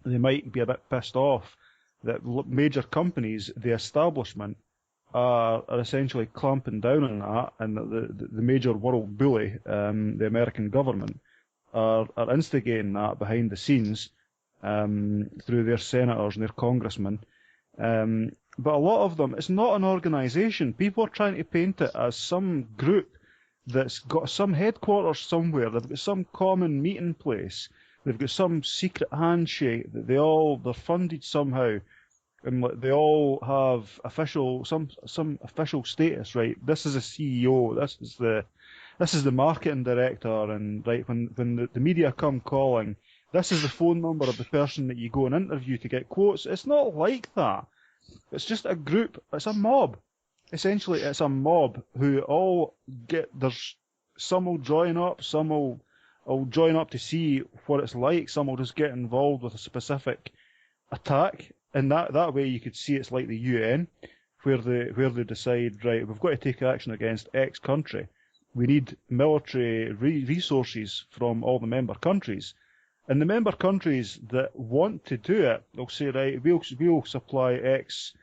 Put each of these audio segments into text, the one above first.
they might be a bit pissed off that major companies, the establishment, are essentially clamping down on that, and that the major world bully, the American government, are instigating that behind the scenes through their senators and their congressmen. But a lot of them, it's not an organisation. People are trying to paint it as some group that's got some headquarters somewhere. They've got some common meeting place. They've got some secret handshake that they're funded somehow, and they all have some official status. Right, this is a CEO. This is the marketing director, and right when the media come calling, this is the phone number of the person that you go and interview to get quotes. It's not like that. It's just a group. It's a mob. Essentially, it's a mob who all some will join up, some will join up to see what it's like, some will just get involved with a specific attack, and that way you could see it's like the UN, where they decide, right, we've got to take action against X country. We need military resources from all the member countries. And the member countries that want to do it, they'll say, right, we'll supply X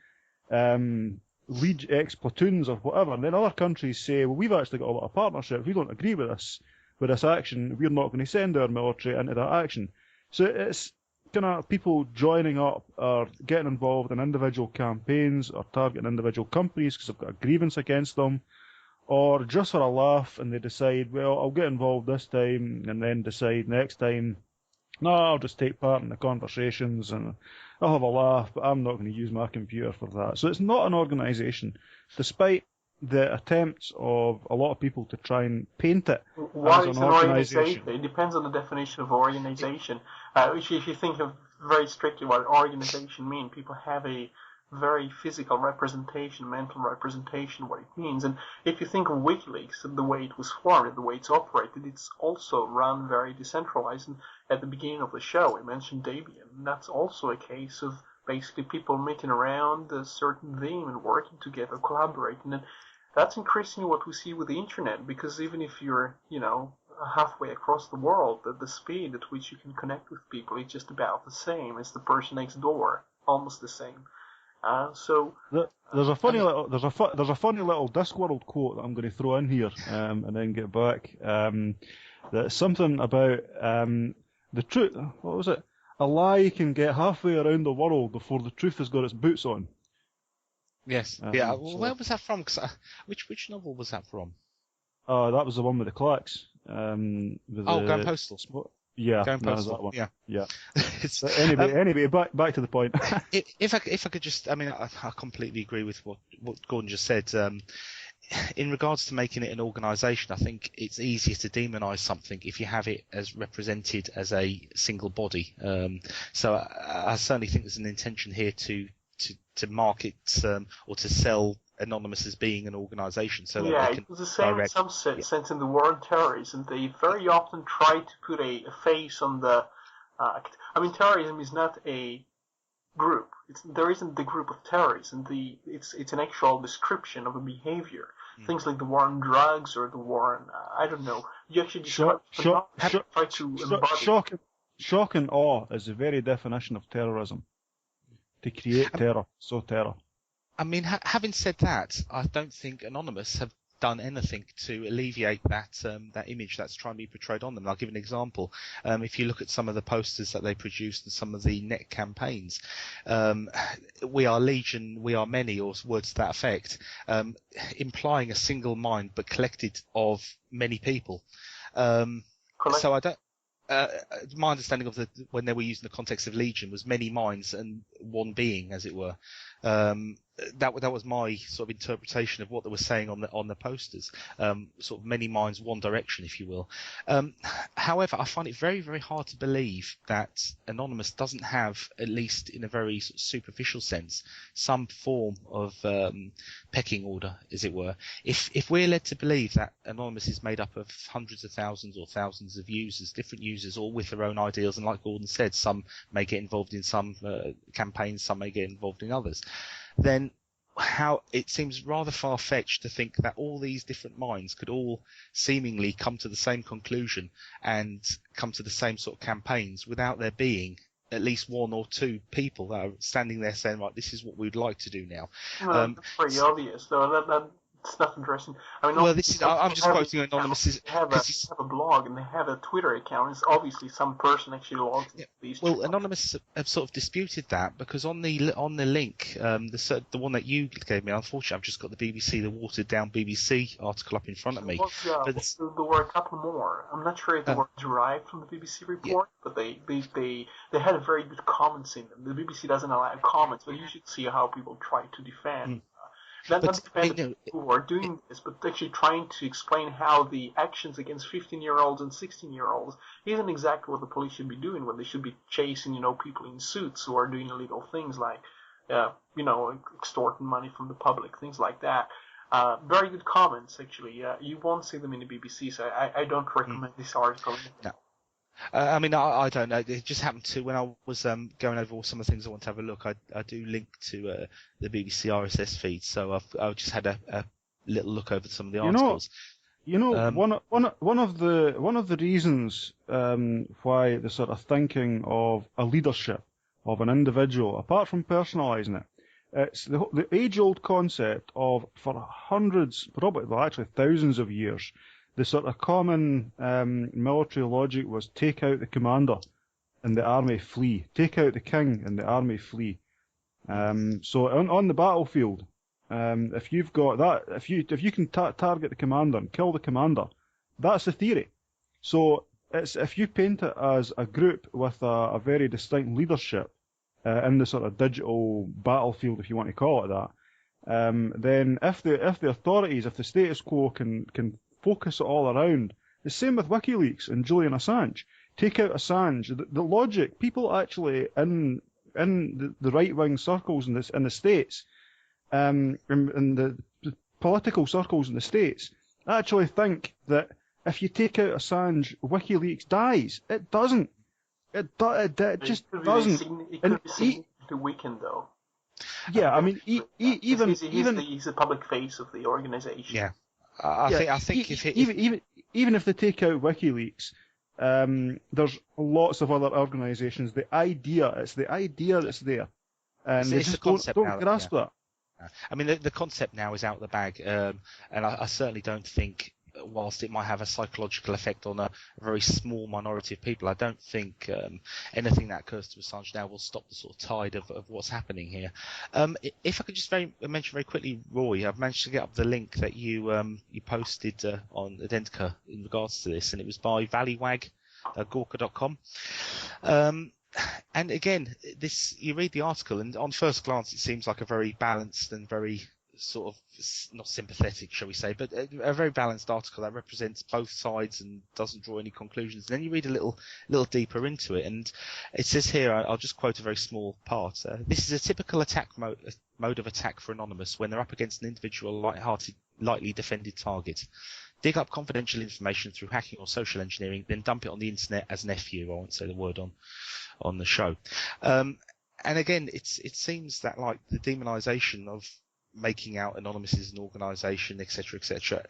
X platoons or whatever, and then other countries say, well, we've actually got a lot of partnership. We don't agree with this action. We're not going to send our military into that action. So it's kind of people joining up or getting involved in individual campaigns or targeting individual companies because they've got a grievance against them, or just for a laugh, and they decide, well, I'll get involved this time, and then decide next time, no, I'll just take part in the conversations and I'll have a laugh, but I'm not going to use my computer for that. So it's not an organisation, despite the attempts of a lot of people to try and paint it as an organisation. It depends on the definition of organisation. If you think of very strictly what organisation means, people have a very physical representation, mental representation, what it means. And if you think of WikiLeaks and the way it was formed, the way it's operated, it's also run very decentralized. And at the beginning of the show, I mentioned Debian. And that's also a case of basically people meeting around a certain theme and working together, collaborating. And that's increasingly what we see with the internet, because even if you're, halfway across the world, the speed at which you can connect with people is just about the same as the person next door, almost the same. There's a funny little Discworld quote that I'm going to throw in here and then get back. That's something about the truth. What was it? A lie can get halfway around the world before the truth has got its boots on. Yes. Yeah. Well, where was that from? Which novel was that from? That was the one with the clacks. Going Postal. Yeah, Going Postal. That one. Yeah. Anyway, back to the point. if I could just, I completely agree with what Gordon just said. In regards to making it an organisation, I think it's easier to demonise something if you have it as represented as a single body. So I certainly think there's an intention here to market or to sell Anonymous as being an organisation, so that they can it was the same in some sense in the war on terrorism. They very often try to put a face on the. Terrorism is not a group. There isn't the group of terrorists, and it's an actual description of a behavior. Things like the war on drugs or the war on I don't know. You actually try to embody. Shock and awe is the very definition of terrorism. To create terror, terror. Having said that, I don't think Anonymous have done anything to alleviate that image that's trying to be portrayed on them. I'll give an example. If you look at some of the posters that they produced and some of the net campaigns, we are legion, we are many, or words to that effect, implying a single mind but collected of many people. So I don't. My understanding of when they were using the context of legion was many minds and one being, as it were. That was my sort of interpretation of what they were saying on the posters. Sort of many minds, one direction, if you will. However, I find it very, very hard to believe that Anonymous doesn't have, at least in a very sort of superficial sense, some form of pecking order, as it were. If we're led to believe that Anonymous is made up of hundreds of thousands or thousands of users, different users, all with their own ideals, and like Gordon said, some may get involved in some campaigns, some may get involved in others, then how it seems rather far-fetched to think that all these different minds could all seemingly come to the same conclusion and come to the same sort of campaigns without there being at least one or two people that are standing there saying, right, this is what we'd like to do now. Well, that's pretty obvious, though. It's not interesting. I mean, well, this is, I'm just quoting Anonymous. They have a blog and they have a Twitter account. It's obviously some person actually logs into these. Well, Anonymous have sort of disputed that, because on the link, the one that you gave me, unfortunately, I've just got the BBC, the watered down BBC article up in front of me. Well, there were a couple more. I'm not sure if they were derived from the BBC report, but they had a very good comments in them. The BBC doesn't allow comments, but you should see how people try to defend. Not defend who are doing this, but actually trying to explain how the actions against 15-year-olds and 16-year-olds isn't exactly what the police should be doing, when they should be chasing, people in suits who are doing illegal things like, extorting money from the public, things like that. Very good comments, actually. You won't see them in the BBC, so I don't recommend this article. No. I mean, I don't know. It just happened to, when I was going over all some of the things I want to have a look, I do link to the BBC RSS feed, so I've just had a little look over some of the articles. One of the reasons why the sort of thinking of a leadership of an individual, apart from personalising it, it's the age-old concept of, for hundreds, probably, well, actually thousands of years, the sort of common military logic was take out the commander and the army flee. Take out the king and the army flee. So on the battlefield, if you've got that, if you can target the commander and kill the commander, that's the theory. So if you paint it as a group with a very distinct leadership in the sort of digital battlefield, if you want to call it that, then if the authorities, if the status quo can focus it all around. The same with WikiLeaks and Julian Assange. Take out Assange. The logic, people actually in the right-wing circles in the States, in the political circles in the States, actually think that if you take out Assange, WikiLeaks dies. It doesn't. It just doesn't. It could be significantly weakened, though. Yeah, I mean, he's the public face of the organization. Yeah. I think even if they take out WikiLeaks, there's lots of other organisations. It's the idea that's there, and they just don't grasp that. I mean, the concept now is out of the bag, and I certainly don't think, whilst it might have a psychological effect on a very small minority of people, I don't think anything that occurs to Assange now will stop the sort of tide of what's happening here. If I could just mention very quickly, Roy, I've managed to get up the link that you posted on Identica in regards to this, and it was by Valleywag, Gawker.com. And again, you read the article, and on first glance it seems like a very balanced and very sort of, not sympathetic, shall we say, but a very balanced article that represents both sides and doesn't draw any conclusions. And then you read a little deeper into it, and it says here, I'll just quote a very small part. This is a typical attack mode of attack for Anonymous when they're up against an individual, light-hearted, lightly defended target. Dig up confidential information through hacking or social engineering, then dump it on the internet as an FU. I won't say the word on the show. And again, it seems that, like, the demonisation of making out Anonymous as an organisation, etc., etc.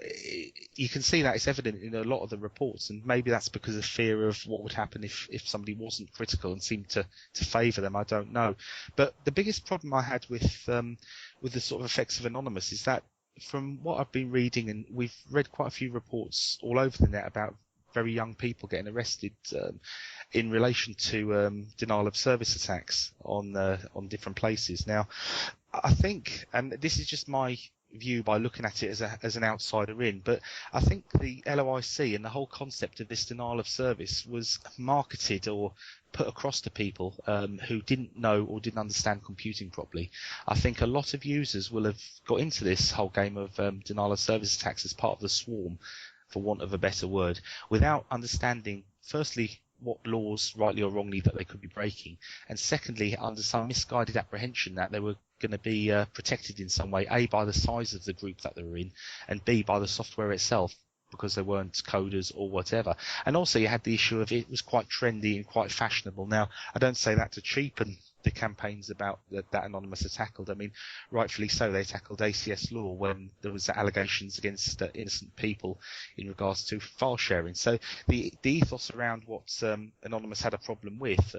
You can see that it's evident in a lot of the reports, and maybe that's because of fear of what would happen if somebody wasn't critical and seemed to favour them. I don't know. But the biggest problem I had with the sort of effects of Anonymous is that, from what I've been reading, and we've read quite a few reports all over the net about very young people getting arrested in relation to denial of service attacks on different places. Now, I think, and this is just my view by looking at it as an outsider in, but I think the LOIC and the whole concept of this denial of service was marketed or put across to people who didn't know or didn't understand computing properly. I think a lot of users will have got into this whole game of denial of service attacks as part of the swarm, for want of a better word, without understanding, firstly, what laws, rightly or wrongly, that they could be breaking, and secondly, under some misguided apprehension that they were going to be protected in some way, A, by the size of the group that they were in, and B, by the software itself, because they weren't coders or whatever. And also you had the issue of it was quite trendy and quite fashionable. Now, I don't say that to cheapen the campaigns about that Anonymous had tackled. I mean, rightfully so, they tackled ACS law when there was allegations against innocent people in regards to file sharing. So the ethos around what Anonymous had a problem with,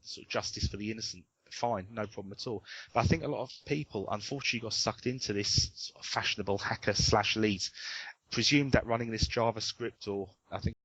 sort of justice for the innocent, fine, no problem at all. But I think a lot of people, unfortunately, got sucked into this sort of fashionable hacker / lead, presumed that running this JavaScript, or I think